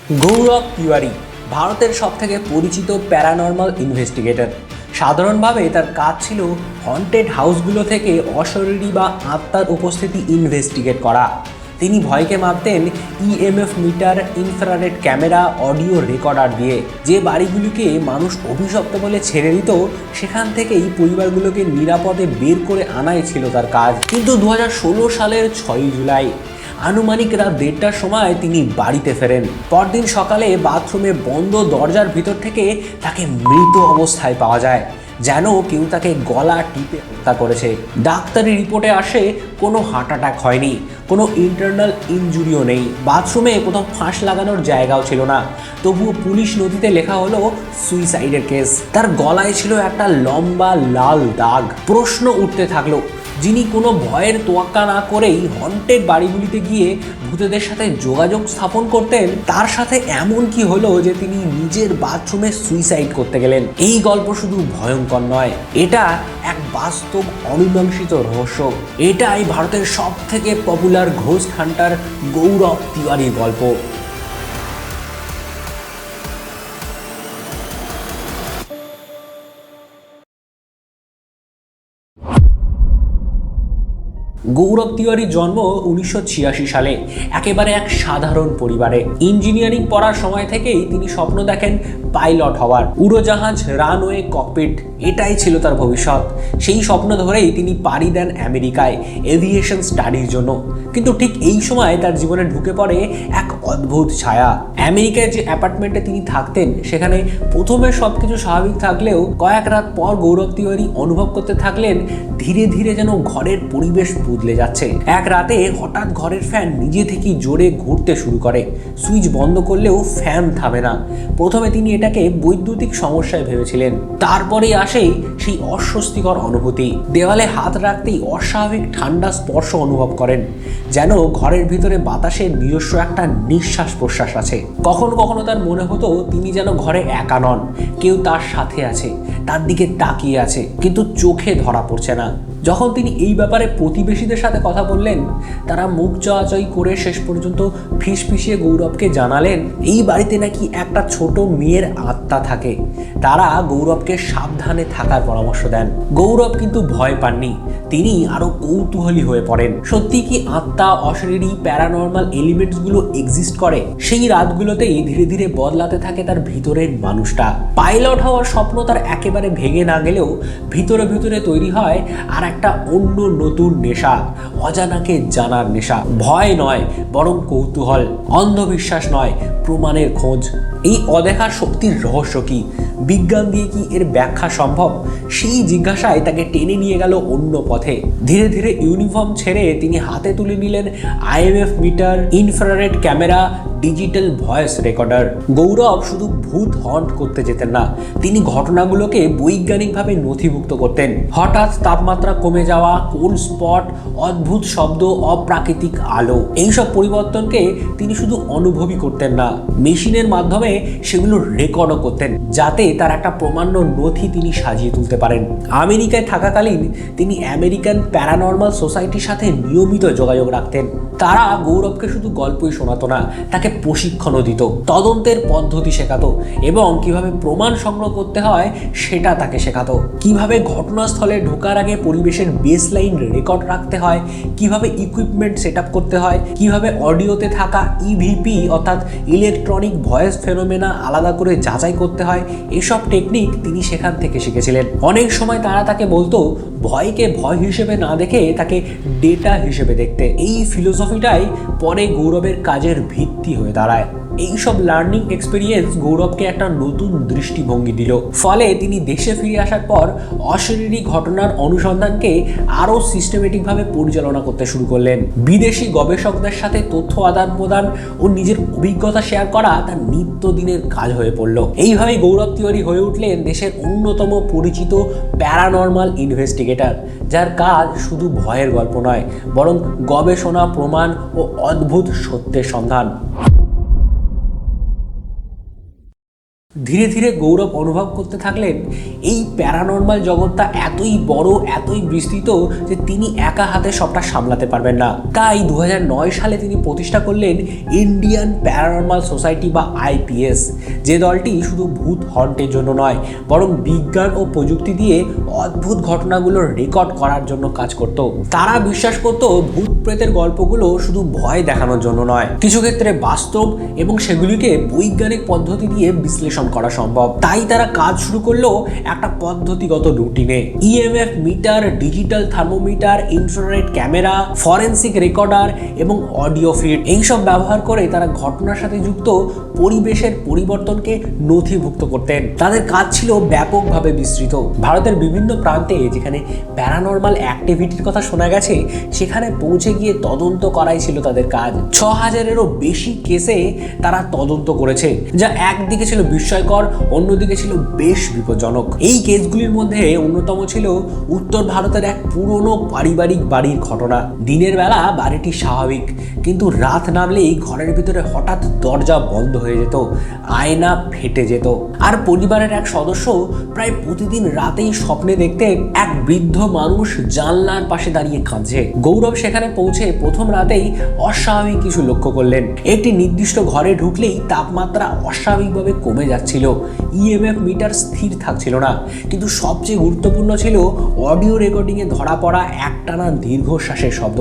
গৌরব তিওয়ারি ভারতের সবথেকে পরিচিত প্যারানর্মাল ইনভেস্টিগেটর। সাধারণভাবে তার কাজ ছিল হন্টেড হাউসগুলো থেকে অশরীরী বা আত্মার উপস্থিতি ইনভেস্টিগেট করা। তিনি ভয়কে মাপতেন EMF meter, infrared camera, audio recorder দিয়ে। যে বাড়িগুলিকে মানুষ অভিশপ্ত বলে ছেড়ে দিত, সেখান থেকেই পরিবারগুলোকে নিরাপদে বের করে আনাই ছিল তার কাজ। কিন্তু 2016 সালের 6 জুলাই আনুমানিক রাত 1:30টার সময় তিনি বাড়িতে ফেরেন। পরদিন সকালে বাথরুমে বন্ধ দরজার ভিতর থেকে তাকে মৃত অবস্থায় পাওয়া যায়, যেন কেউ তাকে গলা টিপে হত্যা করেছে। ডাক্তারি রিপোর্টে আসে কোনো হার্ট অ্যাটাক হয়নি, কোনো ইন্টারনাল ইনজুরিও নেই, বাথরুমে কোথাও ফাঁস লাগানোর জায়গাও ছিল না। তবুও পুলিশ নথিতে লেখা হলো সুইসাইডের কেস। তার গলায় ছিল একটা লম্বা লাল দাগ। প্রশ্ন উঠতে থাকলো, যিনি কোনো ভয়ের তোয়াক্কা না করেই হন্টেড বাড়িগুলিতে গিয়ে ভূতেদের সাথে যোগাযোগ স্থাপন করতেন, তার সাথে এমন কি হলো যে তিনি নিজের বাথরুমে সুইসাইড করতে গেলেন? এই গল্প শুধু ভয়ঙ্কর নয়, এটা এক বাস্তব অমীমাংসিত রহস্য। এটাই ভারতের সবথেকে পপুলার ঘোস্ট হান্টার গৌরব তিওয়ারির গল্প। গৌরব তিওয়ারির জন্ম 1986 সালে একেবারে এক সাধারণ পরিবারে। ইঞ্জিনিয়ারিং পড়ার সময় থেকেই তিনি স্বপ্ন দেখেন পাইলট হওয়ার। উড়োজাহাজ, রানওয়ে, ককপিট, এটাই ছিল তার ভবিষ্যৎ। সেই স্বপ্ন ধরেই তিনি পাড়ি দেন আমেরিকায় এভিয়েশন স্টাডির জন্য। কিন্তু ঠিক এই সময় তার জীবনে ঢুকে পড়ে এক অদ্ভুত ছায়া। আমেরিকায় যে অ্যাপার্টমেন্টে তিনি থাকতেন, সেখানে প্রথমে সবকিছু স্বাভাবিক থাকলেও কয়েক রাত পর গৌরব তিওয়ারি অনুভব করতে থাকলেন ধীরে ধীরে যেন ঘরের পরিবেশ বদলে যাচ্ছে। এক রাতে হঠাৎ ঘরের ফ্যান নিজে থেকেই জোরে ঘুরতে শুরু করে। সুইচ বন্ধ করলেও ফ্যান থামে না। প্রথমে তিনি এটাকে বৈদ্যুতিক সমস্যায় ভেবেছিলেন, তারপরেই আসেই সেই অস্বস্তিকর অনুভূতি। দেওয়ালে হাত রাখতেই অস্বাভাবিক ঠান্ডা স্পর্শ অনুভব করেন, যেন ঘরের ভিতরে বাতাসের নিজস্ব একটা নিঃশ্বাস প্রশ্বাস আছে। কখনো কখনো তার মনে হতো তিনি যেন ঘরে একা নন, কেউ তার সাথে আছে, তার দিকে তাকিয়ে আছে, কিন্তু চোখে ধরা পড়ছে না। যখন তিনি এই ব্যাপারে প্রতিবেশীদের সাথে কথা বললেন, তারা মুখ চাওয়াচাই করে শেষ পর্যন্ত ফিসফিসিয়ে গৌরবকে জানালেন এই বাড়িতে নাকি একটা ছোট মেয়ের আত্মা থাকে। তারা গৌরবকে সাবধানে থাকার পরামর্শ দেন। গৌরব কিন্তু ভয় পাননি, তিনি আরো কৌতূহলী হয়ে পড়েন। সত্যি কি আত্মা, অশরীরী, প্যারানর্মাল এলিমেন্টসগুলো এক্সিস্ট করে? সেই রাতগুলোতেই ধীরে ধীরে বদলাতে থাকে তার ভিতরের মানুষটা। পাইলট হওয়ার স্বপ্ন তার একেবারে ভেঙে না গেলেও ভিতরে ভিতরে তৈরি হয় আর একটা অন্য নতুন নেশা, অজানাকে জানার নেশা। ভয় নয়, বরং কৌতূহল। অন্ধবিশ্বাস নয়, প্রমাণের খোঁজ। এই অদেখা শক্তির রহস্য কি? বিজ্ঞান দিয়ে কি এর ব্যাখ্যা সম্ভব? সেই জিজ্ঞাসায় তাকে টেনে নিয়ে গেল অন্য পথে। ধীরে ধীরে ইউনিফর্ম ছেড়ে তিনি হাতে তুলে নিলেন IMF meter, infrared camera, digital voice recorder. Gaurav শুধু ভূত হন্ট করতে যেতেন না, তিনি ঘটনাগুলোকে বৈজ্ঞানিকভাবে নথিভুক্ত করতেন। হঠাৎ তাপমাত্রা কমে যাওয়া, কোল্ড স্পট, অদ্ভুত শব্দ, অপ্রাকৃতিক আলো, এইসব পরিবর্তনকে তিনি শুধু অনুভবই করতেন না, মেশিনের মাধ্যমে সেগুলো রেকর্ডও করতেন, যাতে তার একটা প্রমাণ্য নথি তিনি সাজিয়ে তুলতে পারেন। আমেরিকায় থাকাকালীন তিনি আমেরিকান প্যারানর্মাল সোসাইটির সাথে নিয়মিত যোগাযোগ রাখতেন। তারা গৌরবকে শুধু গল্পই শোনাতো না, তাকে প্রশিক্ষণও দিত, তদন্তের পদ্ধতি শেখাতো এবং কিভাবে প্রমাণ সংগ্রহ করতে হয় সেটা তাকে শেখাতো। কিভাবে ঘটনাস্থলে ঢোকার আগে পরিবেশের বেসলাইন রেকর্ড রাখতে হয়, কিভাবে ইকুইপমেন্ট সেট আপ করতে হয়, কিভাবে অডিওতে থাকা ইভিপি অর্থাৎ ইলেকট্রনিক ভয়েস ফেনোমেনা আলাদা করে যাচাই করতে হয়, এসব টেকনিক তিনি সেখান থেকে শিখেছিলেন। অনেক সময় তারা তাকে বলতো ভয়কে ভয় হিসেবে না দেখে তাকে ডেটা হিসেবে দেখতে। এই ফিলোসফিটাই পরে গৌরবের কাজের ভিত্তি হয়ে দাঁড়ায়। এইসব লার্নিং এক্সপিরিয়েন্স গৌরবকে একটা নতুন দৃষ্টিভঙ্গি দিল। ফলে তিনি দেশে ফিরে আসার পর অশরীরী ঘটনার অনুসন্ধানকে আরও সিস্টেমেটিকভাবে পরিচালনা করতে শুরু করলেন। বিদেশি গবেষকদের সাথে তথ্য আদান প্রদান ও নিজের অভিজ্ঞতা শেয়ার করা তার নিত্যদিনের কাজ হয়ে পড়ল। এইভাবেই গৌরব তিওয়ারি হয়ে উঠলেন দেশের অন্যতম পরিচিত প্যারানর্মাল ইনভেস্টিগেটর, যার কাজ শুধু ভয়ের গল্প নয়, বরং গবেষণা, প্রমাণ ও অদ্ভুত সত্যের সন্ধান। ধীরে ধীরে গৌরব অনুভব করতে থাকলেন এই প্যারানর্মাল জগৎটা এতই বড়, এতই বিস্তৃত যে তিনি একা হাতে সবটা সামলাতে পারবেন না। তাই 2009 সালে তিনি প্রতিষ্ঠা করলেন ইন্ডিয়ান প্যারানর্মাল সোসাইটি বা IPS, যে দলটি শুধু ভূত হন্টের জন্য নয় বরং বিজ্ঞান ও প্রযুক্তি দিয়ে অদ্ভুত ঘটনাগুলোর রেকর্ড করার জন্য কাজ করত। তারা বিশ্বাস করত ভূত প্রেতের গল্পগুলো শুধু ভয় দেখানোর জন্য নয়, কিছু ক্ষেত্রে বাস্তব এবং সেগুলিকে বৈজ্ঞানিক পদ্ধতি দিয়ে বিশ্লেষণ করা সম্ভব। তাই তারা কাজ শুরু করলো একটা পদ্ধতিগত রুটিনে। EMF meter, digital thermometer, infrared camera, forensic recorder এবং অডিও ফিড এইসব ব্যবহার করে তারা ঘটনার সাথে যুক্ত পরিবেশের পরিবর্তনকে নথিভুক্ত করতেন। তাদের কাজ ছিল ব্যাপকভাবে বিস্তৃত। ভারতের বিভিন্ন প্রান্তে যেখানে প্যারানর্মাল অ্যাক্টিভিটির কথা শোনা গেছে সেখানে পৌঁছে গিয়ে তদন্ত করাই ছিল তাদের কাজ। 6000-এরও বেশি কেসে তারা তদন্ত করেছে, যা একদিকে ছিল বিস্ময়কর, অন্যদিকে ছিল বেশ বিপজ্জনক। এই কেসগুলির মধ্যে অন্যতম ছিল উত্তর ভারতের এক পুরনো পারিবারিক বাড়ির ঘটনা। দিনের বেলা বাড়িটি স্বাভাবিক, কিন্তু রাত নামলেই ঘরের ভিতরে হঠাৎ দরজা বন্ধ হয়ে যেত, আয়না ফেটে যেত, আর পরিবারের এক সদস্য প্রায় প্রতিদিন রাতেই স্বপ্নে দেখতেন এক বৃদ্ধ মানুষ জানলার পাশে দাঁড়িয়ে কাঁদছে। গৌরব সেখানে পৌঁছে প্রথম রাতেই অস্বাভাবিক কিছু লক্ষ্য করলেন। একটি নির্দিষ্ট ঘরে ঢুকলেই তাপমাত্রা অস্বাভাবিকভাবে কমে যাচ্ছিল, EMF মিটার স্থির থাকছিল না, কিন্তু সবচেয়ে গুরুত্বপূর্ণ ছিল অডিও রেকর্ডিংয়ে ধরা পড়া একটানা দীর্ঘশ্বাসের শব্দ।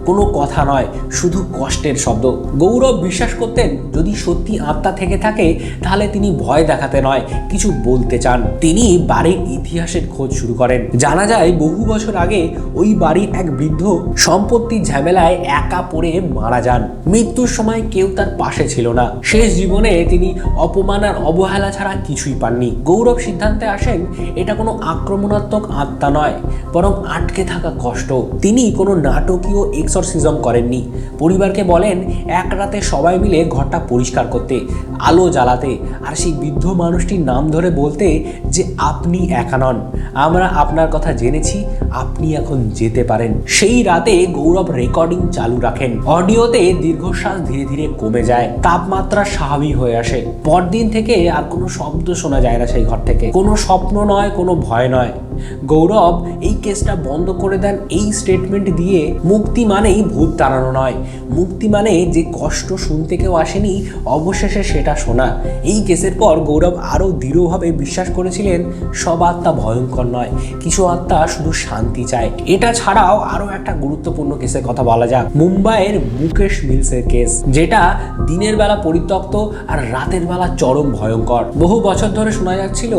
কোনো কথা নয়, শুধু কষ্টের শব্দ। গৌরব বিশ্বাস করতেন যদি সত্যি আত্মা থেকে থাকে তাহলে তিনি ভয় দেখাতে নয়, কিছু বলতে চান। তিনি বাড়ির ইতিহাসের খোঁজ শুরু করেন। জানা যায় বহু বছর আগে ওই বাড়ির এক বৃদ্ধ সম্পত্তির ঝামেলায় একা পড়ে মারা যান। মৃত্যুর সময় কেউ তার পাশে ছিল না। শেষ জীবনে তিনি অপমান আর অবহেলা ছাড়া কিছুই পাননি। গৌরব সিদ্ধান্তে আসেন এটা কোনো আক্রমণাত্মক আত্মা নয়, বরং আটকে থাকা কষ্ট। তিনি কোনো নাটকীয় এক্সরসিজম করেননি। পরিবারকে বলেন এক রাতে সবাই মিলে ঘরটা পরিষ্কার করতে, আলো জ্বালাতে, আর সেই বৃদ্ধ মানুষটির নাম ধরে বলতে যে আপনি একা নন, আমরা আপনার কথা জেনেছি, আপনি এখন যেতে পারেন। সেই রাতে গৌরব রেকর্ডিং চালু রাখেন। অডিওতে দীর্ঘশ্বাস ধীরে ধীরে কমে যায়, তাপমাত্রা স্বাভাবিক হয়ে আসে। পরদিন থেকে আর কোনো শব্দ শোনা যায় না সেই ঘর থেকে। কোনো স্বপ্ন নয়, কোনো ভয় নয়। গৌরব এই কেসটা বন্ধ করে দেন এই স্টেটমেন্ট দিয়ে, মুক্তি মানেই ভূত তাড়ানো নয়, মুক্তি মানে যে কষ্ট শুনতে কেউ আসেনি অবশেষে সেটা শোনা। এই কেসের পর গৌরব আরও দৃঢ়ভাবে বিশ্বাস করেছিলেন সব আত্মা ভয়ঙ্কর নয়, কিছু আত্মা শুধু শান্তি চায়। এটা ছাড়াও আরও একটা গুরুত্বপূর্ণ কেসের কথা বলা যাক, মুম্বাইয়ের মুকেশ মিলসের কেস, যেটা দিনের বেলা পরিত্যক্ত আর রাতের বেলা চরম ভয়ঙ্কর। বহু বছর ধরে শোনা যাচ্ছিল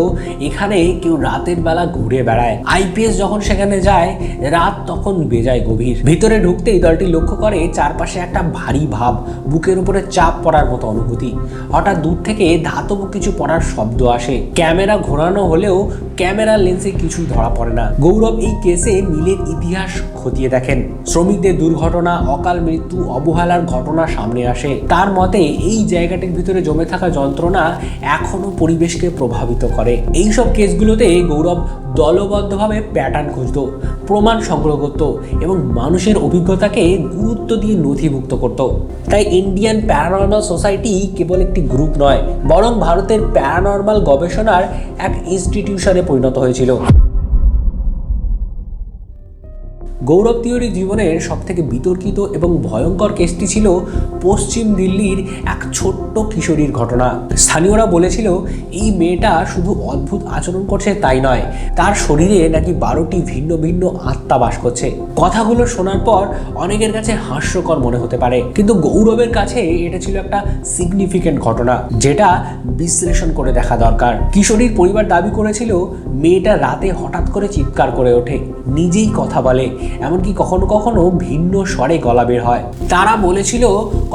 এখানে কেউ রাতের বেলা ঘুরে বেড়ায়। IPS যখন সেখানে যায় রাত তখন বেজায় গভীর। ভিতরে ঢুকতেই দলটি লক্ষ্য করে চারপাশে একটা ভারী ভাব, বুকের উপরে চাপ পড়ার মতো অনুভূতি। হঠাৎ দূর থেকে ধাতব কিছু পড়ার শব্দ আসে। ক্যামেরা ঘোরানো হলেও ক্যামেরার লেন্সে কিছুই ধরা পড়ে না। গৌরব এই কেসে মিলের ইতিহাস খতিয়ে দেখেন। শ্রমিকদের দুর্ঘটনা, অকাল মৃত্যু, অবহেলার ঘটনা সামনে আসে। তার মতে এই জায়গাটির ভিতরে জমে থাকা যন্ত্রণা এখনো পরিবেশকে প্রভাবিত করে। এইসব কেসগুলোতে গৌরব দলবদ্ধভাবে প্যাটার্ন খুঁজত, প্রমাণ সংগ্রহ করত এবং মানুষের অভিজ্ঞতাকে গুরুত্ব দিয়ে নথিভুক্ত করত। তাই ইন্ডিয়ান প্যারানর্মাল সোসাইটি কেবল একটি গ্রুপ নয়, বরং ভারতের প্যারানর্মাল গবেষণার এক ইনস্টিটিউশনে পরিণত হয়েছিল। গৌরব তিওয়ারির জীবনের সবথেকে বিতর্কিত এবং ভয়ঙ্কর কেসটি ছিল পশ্চিম দিল্লির এক ছোট্ট কিশোরীর ঘটনা। স্থানীয়রা বলেছিল এই মেয়েটা শুধু অদ্ভুত আচরণ করছে তাই নয়, তার শরীরে নাকি 12টি ভিন্ন ভিন্ন আত্মা বাস করছে। কথাগুলো শোনার পর অনেকের কাছে হাস্যকর মনে হতে পারে, কিন্তু গৌরবের কাছে এটা ছিল একটা সিগনিফিকেন্ট ঘটনা, যেটা বিশ্লেষণ করে দেখা দরকার। কিশোরীর পরিবার দাবি করেছিল মেয়েটা রাতে হঠাৎ করে চিৎকার করে ওঠে, নিজেই কথা বলে, এমনকি কখনো কখনো ভিন্ন স্বরে গলা বের হয়। তারা বলেছিল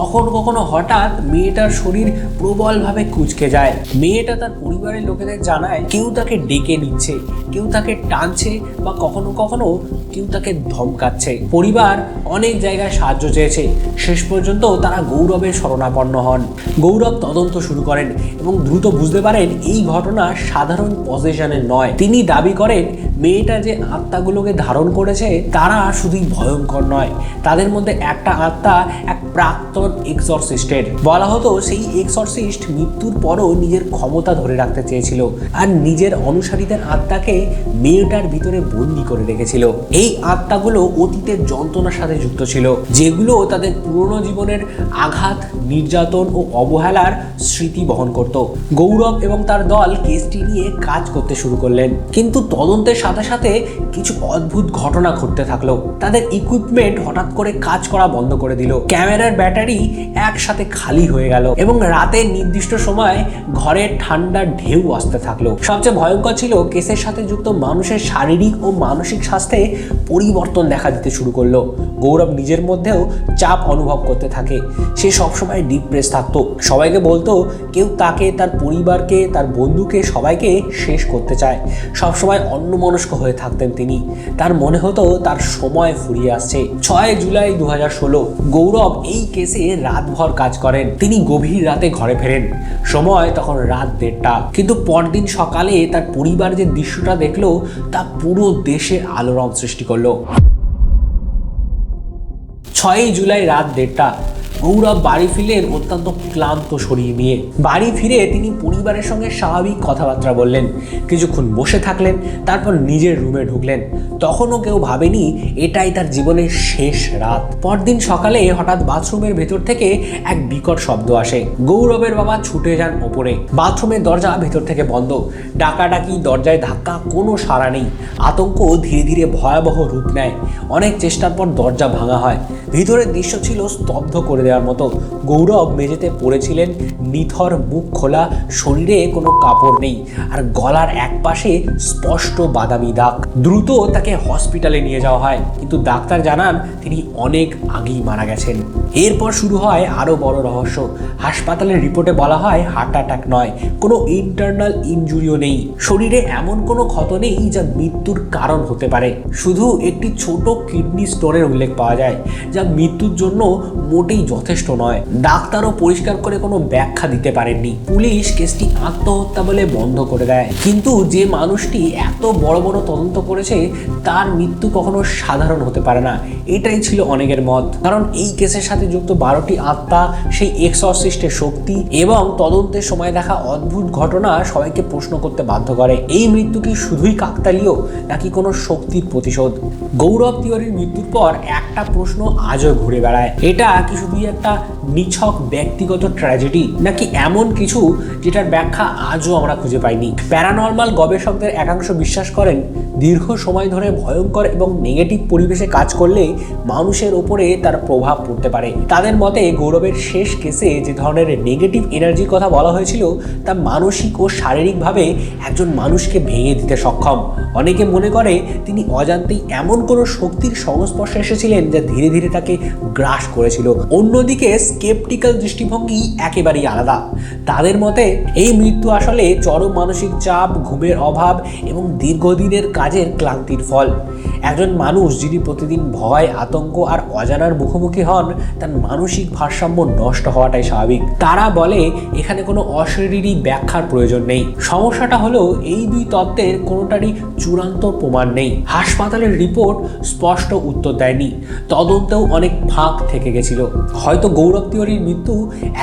কখনো কখনো হঠাৎ মেয়েটার শরীর প্রবলভাবে কুঁচকে যায়। মেয়েটা তার পরিবারের লোকেদের জানায় কেউ তাকে ডেকে নিচ্ছে, কেউ তাকে টানছে, বা কখনো কখনো কেউ তাকে ধমকাচ্ছে। পরিবার অনেক জায়গায় সাহায্য চেয়েছে, শেষ পর্যন্ত তারা গৌরবের শরণাপন্ন হন। গৌরব তদন্ত শুরু করেন এবং দ্রুত বুঝতে পারেন এই ঘটনা সাধারণ পজেশনের নয়। তিনি দাবি করেন মেয়েটা যে আত্মাগুলোকে ধারণ করেছে তারা শুধুই ভয়ঙ্কর নয়, তাদের মধ্যে একটা আত্মা এক প্রাক্তন এক্সরসিস্টের। বলা হতো সেই এক্সরসিস্ট মৃত্যুর পরও নিজের ক্ষমতা ধরে রাখতে চেয়েছিল আর নিজের অনুসারীদের আত্মাকে মেয়েটার ভিতরে বন্দি করে রেখেছিল। এই আত্মাগুলো অতীতের যন্ত্রণার সাথে যুক্ত ছিল, যেগুলো তাদের পুরনো জীবনের আঘাত, নির্যাতন ও অবহেলার স্মৃতি বহন করত। গৌরব এবং তার দল কেসটি নিয়ে কাজ করতে শুরু করলেন, কিন্তু তদন্তের সাথে সাথে কিছু অদ্ভুত ঘটনা ঘটতে থাকলো। তাদের ইকুইপমেন্ট হঠাৎ করে কাজ করা বন্ধ করে দিল, ক্যামেরার ব্যাটারি একসাথে খালি হয়ে গেল এবং রাতের নির্দিষ্ট সময় ঘরে ঠান্ডা ঢেউ আসতে থাকলো। সবচেয়ে ভয়ঙ্কর ছিল কেসের সাথে যুক্ত মানুষের শারীরিক ও মানসিক স্বাস্থ্যে পরিবর্তন দেখা দিতে শুরু করলো। গৌরব নিজের মধ্যেও চাপ অনুভব করতে থাকে, সে সবসময় ডিপ্রেস থাকতো, সবাইকে বলতো কেউ তাকে, তার পরিবারকে, তার বন্ধুকে, সবাইকে শেষ করতে চায়। সবসময় অন্যমনস্ক হয়ে থাকতেন তিনি, তার মনে হতো তার সময় ফুরিয়ে আসছে। 6 জুলাই 2016 গৌরব এই কেসে রাতভর কাজ করেন। তিনি গভীর রাতে ঘরে ফেরেন, সময় তখন রাত 1:30। কিন্তু পরদিন সকালে তার পরিবার যে দৃশ্যটা দেখলো তা পুরো দেশে আলোড়ন সৃষ্টি করলো। 6 জুলাই রাত 1:30 গৌরব বাড়ি ফিরলেন অত্যন্ত ক্লান্ত শরীর নিয়ে। বাড়ি ফিরে তিনি পরিবারের সঙ্গে স্বাভাবিক কথাবার্তা বললেন, কিছুক্ষণ বসে থাকলেন, তারপর নিজের রুমে ঢুকলেন। তখনও কেউ ভাবেনি এটাই তার জীবনের শেষ রাত। পরদিন সকালে হঠাৎ বাথরুমের ভেতর থেকে এক বিকট শব্দ আসে। গৌরবের বাবা ছুটে যান ওপরে, বাথরুমের দরজা ভেতর থেকে বন্ধ, ডাকাডাকি, দরজায় ধাক্কা, কোনো সাড়া নেই। আতঙ্ক ধীরে ধীরে ভয়াবহ রূপ নেয়। অনেক চেষ্টার পর দরজা ভাঙা হয়। ভিতরের দৃশ্য ছিল স্তব্ধ করে দেওয়ার মতো। গৌরব মেঝেতে পড়েছিলেন, নিথর, মুখ খোলা, শরীরে কোনো কাপড় নেই আর গলার এক পাশে স্পষ্ট বাদামি দাগ। দ্রুত তাকে হসপিটালে নিয়ে যাওয়া হয়, কিন্তু ডাক্তার জানান তিনি অনেক আগেই মারা গেছেন। এরপর শুরু হয় আরও বড় রহস্য। হাসপাতালের রিপোর্টে বলা হয় হার্ট অ্যাটাক নয়, কোনো ইন্টারনাল ইনজুরিও নেই, শরীরে এমন কোনো ক্ষত নেই যা মৃত্যুর কারণ হতে পারে। শুধু একটি ছোট কিডনি স্টোনের উল্লেখ পাওয়া যায়, যা মৃত্যুর জন্য মোটেই যথেষ্ট নয়। ডাক্তারও পরিষ্কার করে কোনো ব্যাখ্যা দিতে পারেননি। পুলিশ কেসটি আত্মহত্যা বলে বন্ধ করে দেয়, কিন্তু যে মানুষটি এত বড় বড় তদন্ত করেছে তার মৃত্যু কখনো সাধারণ হতে পারে না, এটাই ছিল অনেকের মত। কারণ এই কেসের সাথে যুক্ত 12টি আত্মা, সেই এক্সরসিস্টের শক্তি এবং তদন্তের সময় দেখা অদ্ভুত ঘটনা সবাইকে প্রশ্ন করতে বাধ্য করে, এই মৃত্যু কি শুধুই কাকতালীয় নাকি কোনো শক্তির প্রতিশোধ? গৌরব তিওয়ারির মৃত্যুর পর একটা প্রশ্ন আজও ঘুরে বেড়ায়, এটা কি শুধুই একটা নিছক ব্যক্তিগত ট্র্যাজেডি নাকি এমন কিছু যেটার ব্যাখ্যা আজও আমরা খুঁজে পাইনি? প্যারানর্মাল গবেষকদের একাংশ বিশ্বাস করেন দীর্ঘ সময় ধরে ভয়ঙ্কর এবং নেগেটিভ পরিবেশে কাজ করলে মানুষের ওপরে তার প্রভাব পড়তে পারে। তাদের মতে গৌরবের শেষ কেসে যে ধরনের নেগেটিভ এনার্জির কথা বলা হয়েছিল তা মানসিক ও শারীরিকভাবে একজন মানুষকে ভেঙে দিতে সক্ষম। অনেকে মনে করে তিনি অজান্তেই এমন কোনো শক্তির সংস্পর্শে এসেছিলেন যা ধীরে ধীরে তাকে গ্রাস করেছিল। অন্যদিকে স্কেপটিক্যাল দৃষ্টিভঙ্গি একেবারেই আলাদা। তাদের মতে এই মৃত্যু আসলে চরম মানসিক চাপ, ঘুমের অভাব এবং দীর্ঘদিনের কাজের ক্লান্তির ফল। একজন মানুষ যিনি প্রতিদিন ভয়, আতঙ্ক আর অজানার মুখোমুখি হন, তার মানসিক ভারসাম্য নষ্ট হওয়াটাই স্বাভাবিক। তারা বলে এখানে কোনো অশরীরী ব্যাখ্যার প্রয়োজন নেই। সমস্যাটা হলো এই দুই তত্ত্বের কোনোটারই চূড়ান্ত প্রমাণ নেই। হাসপাতালের রিপোর্ট স্পষ্ট উত্তর দেয়নি, তদন্তেও অনেক ফাঁক থেকে গেছিল। হয়তো গৌরব তিওয়ারির মৃত্যু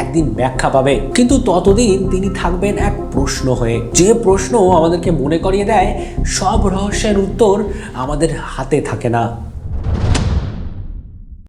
একদিন ব্যাখ্যা পাবে, কিন্তু ততদিন তিনি থাকবেন এক প্রশ্ন হয়ে, যে প্রশ্ন আমাদেরকে মনে করিয়ে দেয় সব রহস্যের উত্তর আমাদের হাতে থাকে না।